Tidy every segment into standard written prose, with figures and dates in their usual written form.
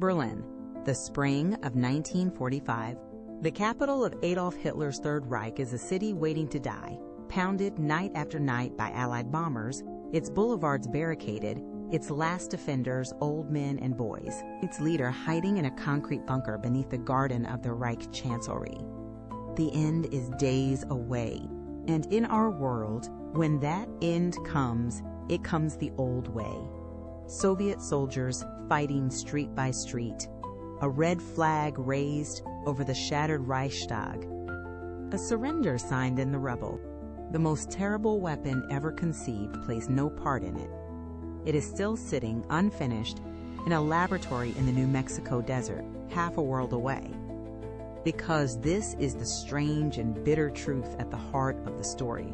Berlin, the spring of 1945. The capital of Adolf Hitler's Third Reich is a city waiting to die, pounded night after night by Allied bombers, its boulevards barricaded, its last defenders old men and boys, its leader hiding in a concrete bunker beneath the garden of the Reich Chancellery. The end is days away, and in our world, when that end comes, it comes the old way. Soviet soldiers fighting street by street, a red flag raised over the shattered Reichstag, a surrender signed in the rubble. The most terrible weapon ever conceived plays no part in it. It is still sitting unfinished in a laboratory in the New Mexico desert, half a world away. Because this is the strange and bitter truth at the heart of the story.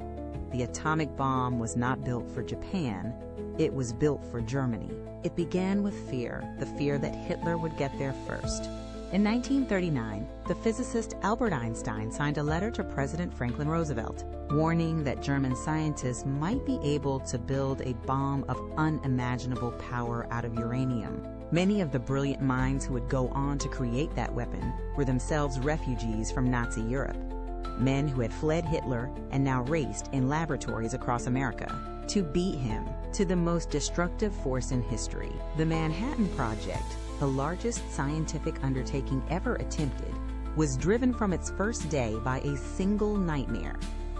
The atomic bomb was not built for Japan, it was built for Germany. It began with fear, the fear that Hitler would get there first. In 1939, the physicist Albert Einstein signed a letter to President Franklin Roosevelt, warning that German scientists might be able to build a bomb of unimaginable power out of uranium. Many of the brilliant minds who would go on to create that weapon were themselves refugees from Nazi Europe. Men who had fled Hitler and now raced in laboratories across America to beat him to the most destructive force in history. The Manhattan Project, the largest scientific undertaking ever attempted, was driven from its first day by a single nightmare: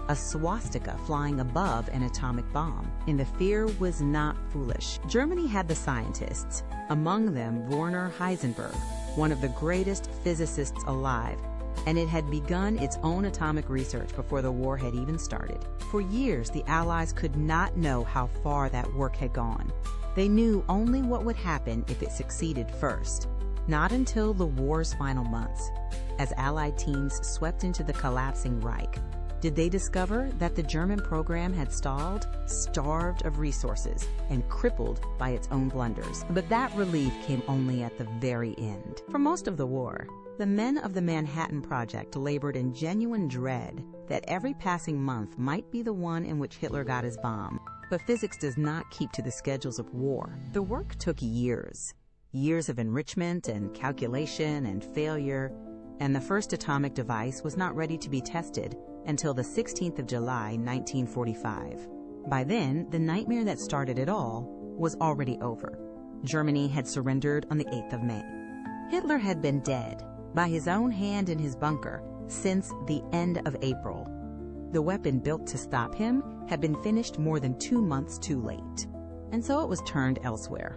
a swastika flying above an atomic bomb. And the fear was not foolish. Germany had the scientists, among them Werner Heisenberg, one of the greatest physicists alive, and it had begun its own atomic research before the war had even started. For years, the Allies could not know how far that work had gone. They knew only what would happen if it succeeded first. Not until the war's final months, as Allied teams swept into the collapsing Reich, did they discover that the German program had stalled, starved of resources, and crippled by its own blunders. But that relief came only at the very end. For most of the war, the men of the Manhattan Project labored in genuine dread that every passing month might be the one in which Hitler got his bomb. But physics does not keep to the schedules of war. The work took years. Years of enrichment and calculation and failure, and the first atomic device was not ready to be tested until the 16th of July, 1945. By then, the nightmare that started it all was already over. Germany had surrendered on the 8th of May. Hitler had been dead, by his own hand in his bunker, since the end of April. The weapon built to stop him had been finished more than 2 months too late, and so it was turned elsewhere.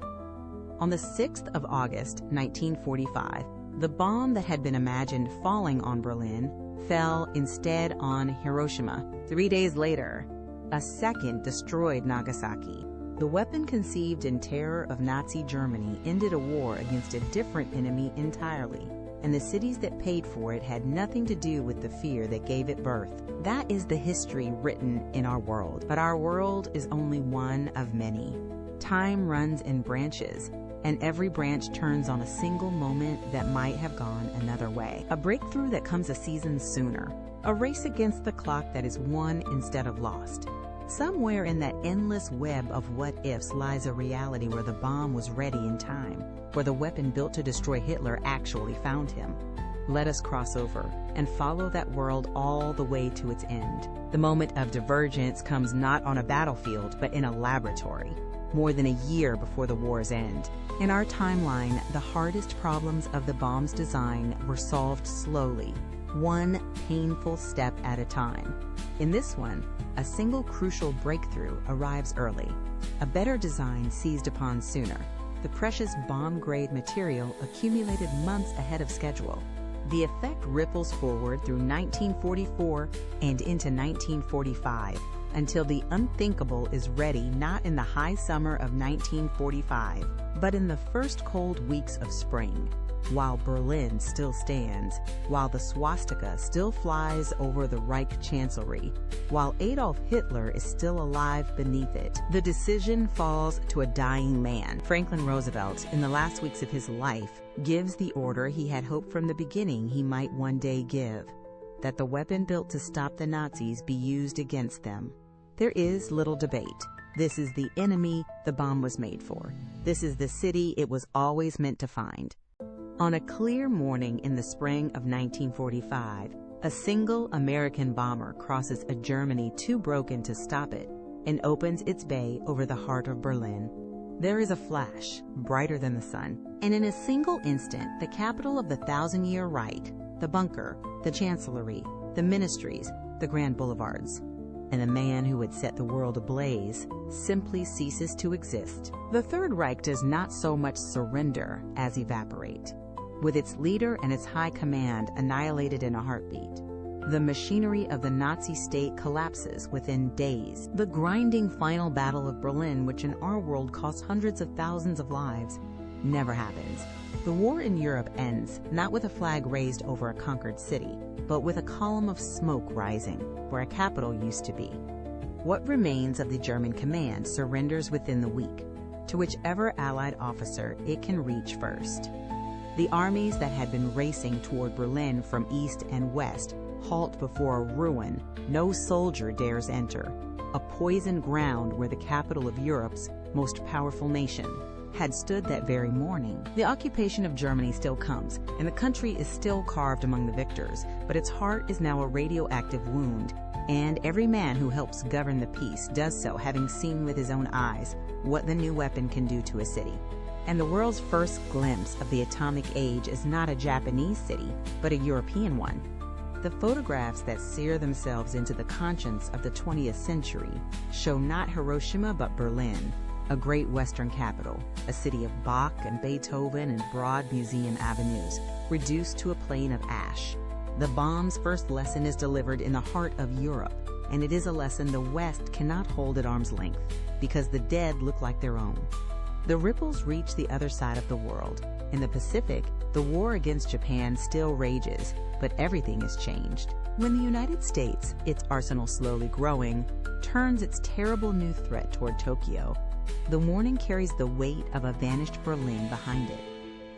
On the 6th of August, 1945, the bomb that had been imagined falling on Berlin fell instead on Hiroshima. 3 days later, a second destroyed Nagasaki. The weapon conceived in terror of Nazi Germany ended a war against a different enemy entirely, and the cities that paid for it had nothing to do with the fear that gave it birth. That is the history written in our world, but our world is only one of many. Time runs in branches, and every branch turns on a single moment that might have gone another way. A breakthrough that comes a season sooner. A race against the clock that is won instead of lost. Somewhere in that endless web of what-ifs lies a reality where the bomb was ready in time, where the weapon built to destroy Hitler actually found him. Let us cross over and follow that world all the way to its end. The moment of divergence comes not on a battlefield, but in a laboratory, more than a year before the war's end. In our timeline, the hardest problems of the bomb's design were solved slowly, one painful step at a time. In this one, a single crucial breakthrough arrives early, a better design seized upon sooner. The precious bomb-grade material accumulated months ahead of schedule. The effect ripples forward through 1944 and into 1945, until the unthinkable is ready not in the high summer of 1945, but in the first cold weeks of spring, while Berlin still stands, while the swastika still flies over the Reich Chancellery, while Adolf Hitler is still alive beneath it. The decision falls to a dying man. Franklin Roosevelt, in the last weeks of his life, gives the order he had hoped from the beginning he might one day give, that the weapon built to stop the Nazis be used against them. There is little debate. This is the enemy the bomb was made for. This is the city it was always meant to find. On a clear morning in the spring of 1945, a single American bomber crosses a Germany too broken to stop it and opens its bay over the heart of Berlin. There is a flash, brighter than the sun, and in a single instant, the capital of the Thousand-Year Reich, the bunker, the chancellery, the ministries, the grand boulevards, and the man who had set the world ablaze simply ceases to exist. The Third Reich does not so much surrender as evaporate. With its leader and its high command annihilated in a heartbeat, the machinery of the Nazi state collapses within days. The grinding final battle of Berlin, which in our world cost hundreds of thousands of lives, never happens. The war in Europe ends not with a flag raised over a conquered city, but with a column of smoke rising where a capital used to be. What remains of the German command surrenders within the week to whichever Allied officer it can reach first. The armies that had been racing toward Berlin from east and west halt before a ruin no soldier dares enter, a poisoned ground where the capital of Europe's most powerful nation had stood that very morning. The occupation of Germany still comes, and the country is still carved among the victors, but its heart is now a radioactive wound, and every man who helps govern the peace does so having seen with his own eyes what the new weapon can do to a city. And the world's first glimpse of the atomic age is not a Japanese city, but a European one. The photographs that sear themselves into the conscience of the 20th century show not Hiroshima but Berlin, a great Western capital, a city of Bach and Beethoven and broad museum avenues, reduced to a plain of ash. The bomb's first lesson is delivered in the heart of Europe, and it is a lesson the West cannot hold at arm's length, because the dead look like their own. The ripples reach the other side of the world. In the Pacific, the war against Japan still rages, but everything has changed. When the United States, its arsenal slowly growing, turns its terrible new threat toward Tokyo, the warning carries the weight of a vanished Berlin behind it.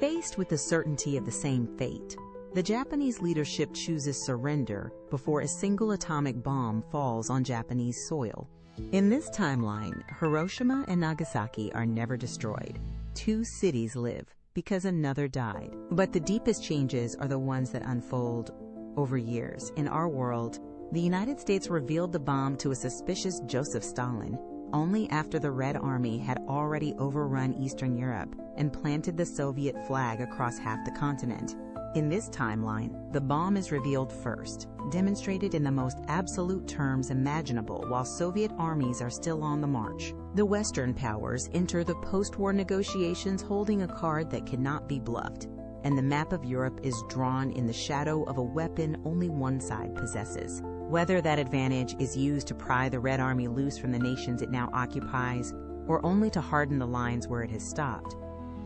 Faced with the certainty of the same fate, the Japanese leadership chooses surrender before a single atomic bomb falls on Japanese soil. In this timeline, Hiroshima and Nagasaki are never destroyed. Two cities live because another died. But the deepest changes are the ones that unfold over years. In our world, the United States revealed the bomb to a suspicious Joseph Stalin only after the Red Army had already overrun Eastern Europe and planted the Soviet flag across half the continent. In this timeline, the bomb is revealed first, demonstrated in the most absolute terms imaginable while Soviet armies are still on the march. The Western powers enter the post-war negotiations holding a card that cannot be bluffed, and the map of Europe is drawn in the shadow of a weapon only one side possesses. Whether that advantage is used to pry the Red Army loose from the nations it now occupies, or only to harden the lines where it has stopped,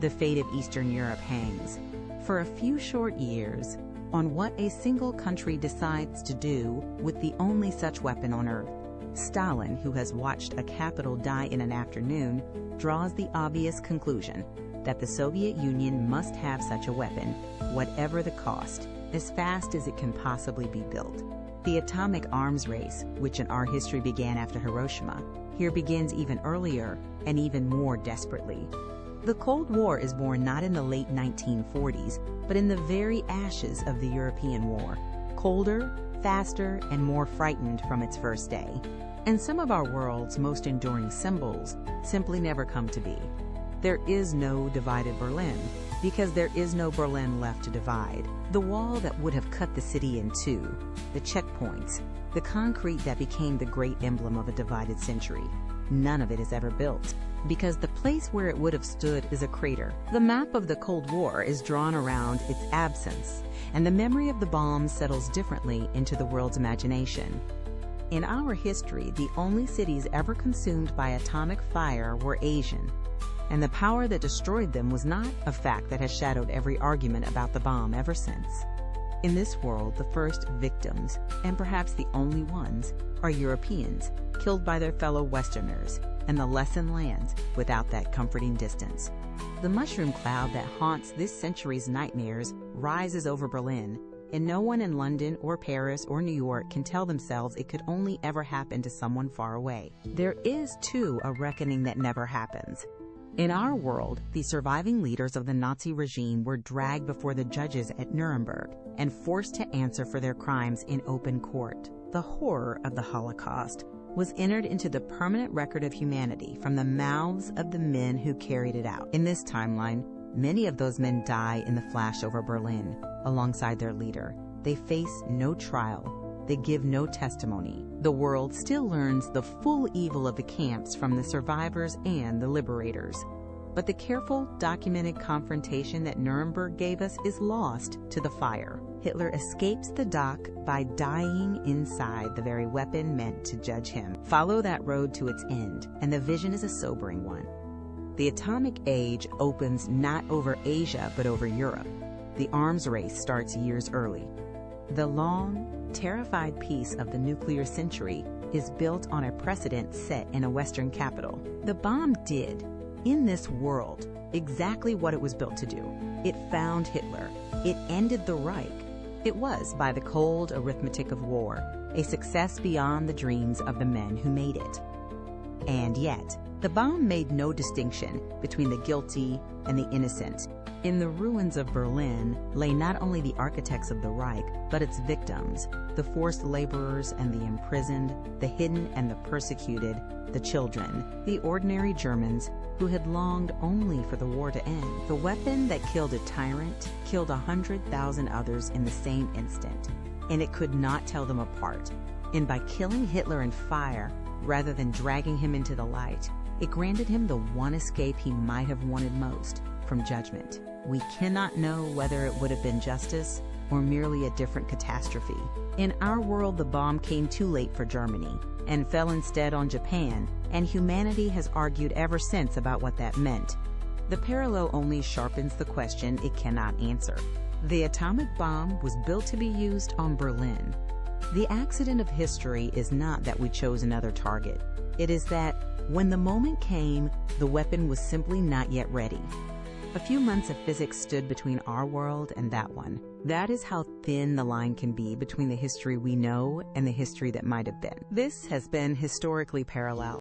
the fate of Eastern Europe hangs, for a few short years, on what a single country decides to do with the only such weapon on Earth. Stalin, who has watched a capital die in an afternoon, draws the obvious conclusion that the Soviet Union must have such a weapon, whatever the cost, as fast as it can possibly be built. The atomic arms race, which in our history began after Hiroshima, here begins even earlier and even more desperately. The Cold War is born not in the late 1940s, but in the very ashes of the European War, colder, faster, and more frightened from its first day. And some of our world's most enduring symbols simply never come to be. There is no divided Berlin, because there is no Berlin left to divide. The wall that would have cut the city in two, the checkpoints, the concrete that became the great emblem of a divided century, none of it is ever built, because the place where it would have stood is a crater. The map of the Cold War is drawn around its absence, and the memory of the bomb settles differently into the world's imagination. In our history, the only cities ever consumed by atomic fire were Asian, and the power that destroyed them was not a fact that has shadowed every argument about the bomb ever since. In this world, the first victims, and perhaps the only ones, are Europeans, killed by their fellow Westerners, and the lesson lands without that comforting distance. The mushroom cloud that haunts this century's nightmares rises over Berlin, and no one in London or Paris or New York can tell themselves it could only ever happen to someone far away. There is, too, a reckoning that never happens. In our world, the surviving leaders of the Nazi regime were dragged before the judges at Nuremberg and forced to answer for their crimes in open court. The horror of the Holocaust was entered into the permanent record of humanity from the mouths of the men who carried it out. In this timeline, many of those men die in the flash over Berlin, alongside their leader. They face no trial. They give no testimony. The world still learns the full evil of the camps from the survivors and the liberators. But the careful, documented confrontation that Nuremberg gave us is lost to the fire. Hitler escapes the dock by dying inside the very weapon meant to judge him. Follow that road to its end, and the vision is a sobering one. The atomic age opens not over Asia, but over Europe. The arms race starts years early. The long, terrified peace of the nuclear century is built on a precedent set in a Western capital. The bomb did, in this world, exactly what it was built to do. It found Hitler. It ended the Reich. It was, by the cold arithmetic of war, a success beyond the dreams of the men who made it. And yet, the bomb made no distinction between the guilty and the innocent. In the ruins of Berlin lay not only the architects of the Reich, but its victims, the forced laborers and the imprisoned, the hidden and the persecuted, the children, the ordinary Germans who had longed only for the war to end. The weapon that killed a tyrant killed 100,000 others in the same instant, and it could not tell them apart. And by killing Hitler in fire, rather than dragging him into the light, it granted him the one escape he might have wanted most, from judgment. We cannot know whether it would have been justice or merely a different catastrophe. In our world, the bomb came too late for Germany and fell instead on Japan, and humanity has argued ever since about what that meant. The parallel only sharpens the question it cannot answer. The atomic bomb was built to be used on Berlin. The accident of history is not that we chose another target. It is that, when the moment came, the weapon was simply not yet ready. A few months of physics stood between our world and that one. That is how thin the line can be between the history we know and the history that might have been. This has been Historically Parallel.